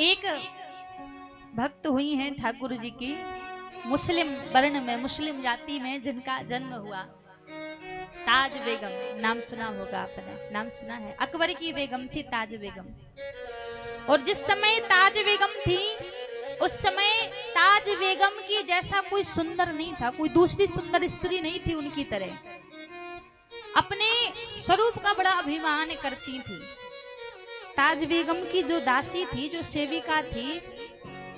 एक भक्त हुई हैं ठाकुर जी की, मुस्लिम वर्ण में, मुस्लिम जाति में जिनका जन्म हुआ। ताज बेगम नाम सुना होगा आपने, नाम सुना है। अकबर की बेगम थी ताज बेगम। और जिस समय ताज बेगम थी उस समय ताज बेगम की जैसा कोई सुंदर नहीं था, कोई दूसरी सुंदर स्त्री नहीं थी उनकी तरह। अपने स्वरूप का बड़ा अभिमान करती थी। ताज बेगम की जो दासी थी, जो सेविका थी,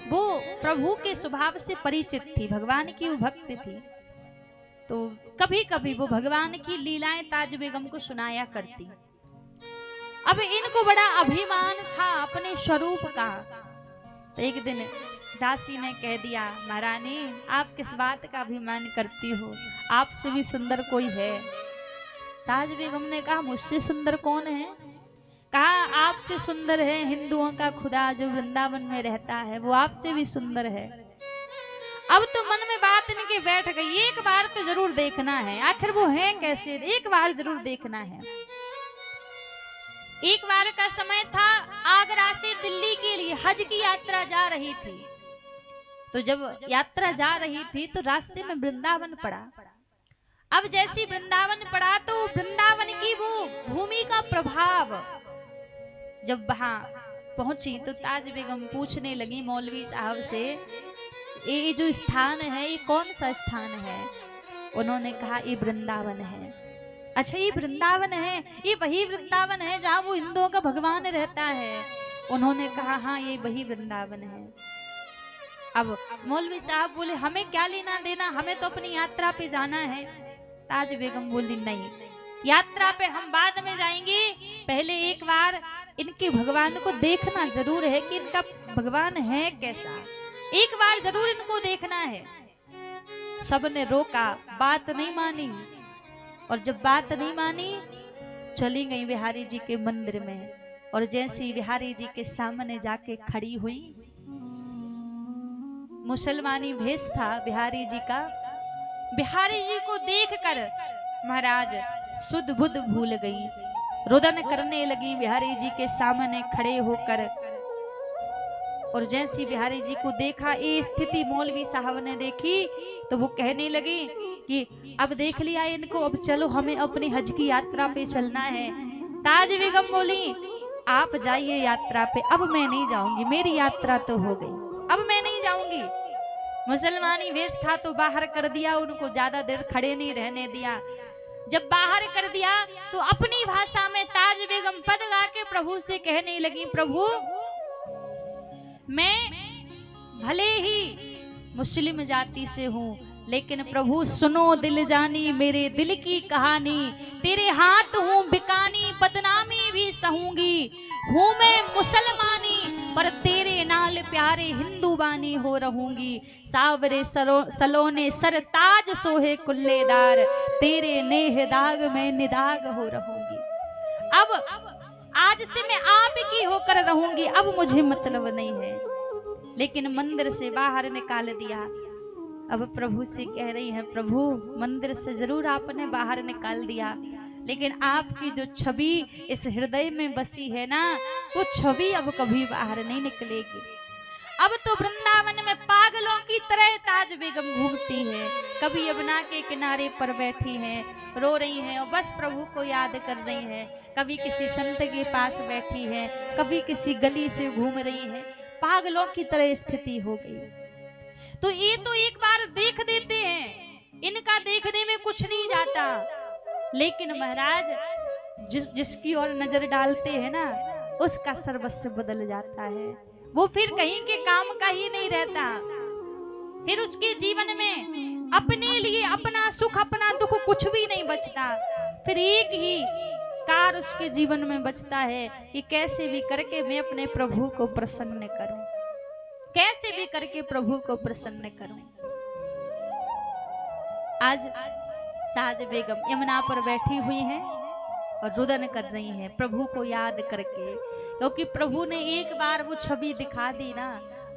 वो प्रभु के स्वभाव से परिचित थी, भगवान की वो भक्त थी। तो कभी कभी वो भगवान की लीलाएं ताज बेगम को सुनाया करती। अब इनको बड़ा अभिमान था अपने स्वरूप का। तो एक दिन दासी ने कह दिया, महारानी आप किस बात का अभिमान करती हो, आपसे भी सुंदर कोई है? ताज बेगम ने कहा, मुझसे सुंदर कौन है? कहा, आपसे सुंदर है हिंदुओं का खुदा जो वृंदावन में रहता है, वो आपसे भी सुंदर है। अब तो मन में बात इनके बैठ गई, एक बार तो जरूर देखना है, आखिर वो है कैसे, एक बार जरूर देखना है। एक बार का समय था, आगरा से दिल्ली के लिए हज की यात्रा जा रही थी। तो जब यात्रा जा रही थी तो रास्ते में वृंदावन पड़ा। अब जैसी वृंदावन पड़ा तो वृंदावन की वो भूमि का प्रभाव, जब वहां पहुंची तो ताज बेगम पूछने लगी मौलवी साहब से, ये जो स्थान है ये कौन सा स्थान है? उन्होंने कहा, ये वृंदावन है। अच्छा, ये वृंदावन है, ये वही वृंदावन है जहाँ वो हिंदुओं का भगवान रहता है? उन्होंने कहा, हाँ ये वही वृंदावन है। अब मौलवी साहब बोले, हमें क्या लेना देना, हमें तो अपनी यात्रा पे जाना है। ताज बेगम बोली, नहीं, यात्रा पे हम बाद में जाएंगे, पहले एक बार इनके भगवान को देखना जरूर है कि इनका भगवान है कैसा, एक बार जरूर इनको देखना है। सबने रोका, बात नहीं मानी। और जब बात नहीं मानी, चली गई बिहारी जी के मंदिर में। और जैसे बिहारी जी के सामने जाके खड़ी हुई, मुसलमानी भेष था बिहारी जी का। बिहारी जी को देखकर महाराज सुध बुध भूल गई, रुदन करने लगी बिहारी जी के सामने खड़े होकर। और जैसी बिहारी जी को देखा, ये स्थिति मौलवी साहब ने देखी तो वो कहने लगे कि अब देख लिया इनको, अब चलो हमें अपनी हज की यात्रा पे चलना है। ताज बेगम बोली, आप जाइए यात्रा पे, अब मैं नहीं जाऊंगी, मेरी यात्रा तो हो गई, अब मैं नहीं जाऊंगी। मुसलमानी वेश था तो बाहर कर दिया, उनको ज्यादा देर खड़े नहीं रहने दिया। जब बाहर कर दिया तो अपनी भाषा में ताज बेगम पद गा के प्रभु से कहने लगी, प्रभु मैं भले ही मुस्लिम जाति से हूँ, लेकिन प्रभु सुनो दिल जानी मेरे दिल की कहानी, तेरे हाथ हूँ बिकानी, बदनामी भी सहूंगी, हूँ मैं मुसलमानी पर तेरे नाल प्यारे हिंदू बानी हो रहूंगी। सावरे सलोने सर ताज सोहे कुल्लेदार, तेरे नेह दाग में निदाग हो रहूंगी। अब आज से मैं आप की होकर रहूंगी, अब मुझे मतलब नहीं है। लेकिन मंदिर से बाहर निकाल दिया। अब प्रभु से कह रही हैं, प्रभु मंदिर से जरूर आपने बाहर निकाल दिया, लेकिन आपकी जो छवि इस हृदय में बसी है ना, वो छवि अब कभी बाहर नहीं निकलेगी। अब तो वृंदावन में पागलों की तरह ताज बेगम घूमती है, कभी यमुना के किनारे पर बैठी हैं, रो रही हैं और बस प्रभु को याद कर रही हैं, कभी किसी संत के पास बैठी हैं, कभी किसी गली से घूम रही हैं, पागलों की तरह स्थिति हो गई। तो ये तो एक बार देख देते हैं, इनका देखने में कुछ नहीं जाता, लेकिन महाराज जिसकी ओर नजर डालते हैं ना, उसका सर्वस्व बदल जाता है। वो फिर कहीं के काम का ही नहीं रहता, फिर उसके जीवन में अपने लिए अपना सुख अपना दुख कुछ भी नहीं बचता। फिर एक ही कार उसके जीवन में बचता है कि कैसे भी करके मैं अपने प्रभु को प्रसन्न करूं, कैसे भी करके प्रभु को प्रसन्न करूं। आज ताज बेगम यमुना पर बैठी हुई हैं और रुदन कर रही हैं प्रभु को याद करके, क्योंकि प्रभु ने एक बार वो छवि दिखा दी ना,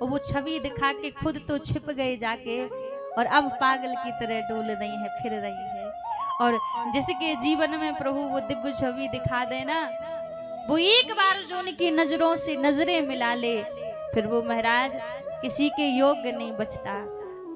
और वो छवि दिखा के खुद तो छिप गए जाके, और अब पागल की तरह डोल रही है, फिर रही है। और जिसके जीवन में प्रभु वो दिव्य छवि दिखा देना, वो एक बार जो उनकी नजरों से नजरें मिला ले, फिर वो महाराज किसी के योग्य नहीं बचता।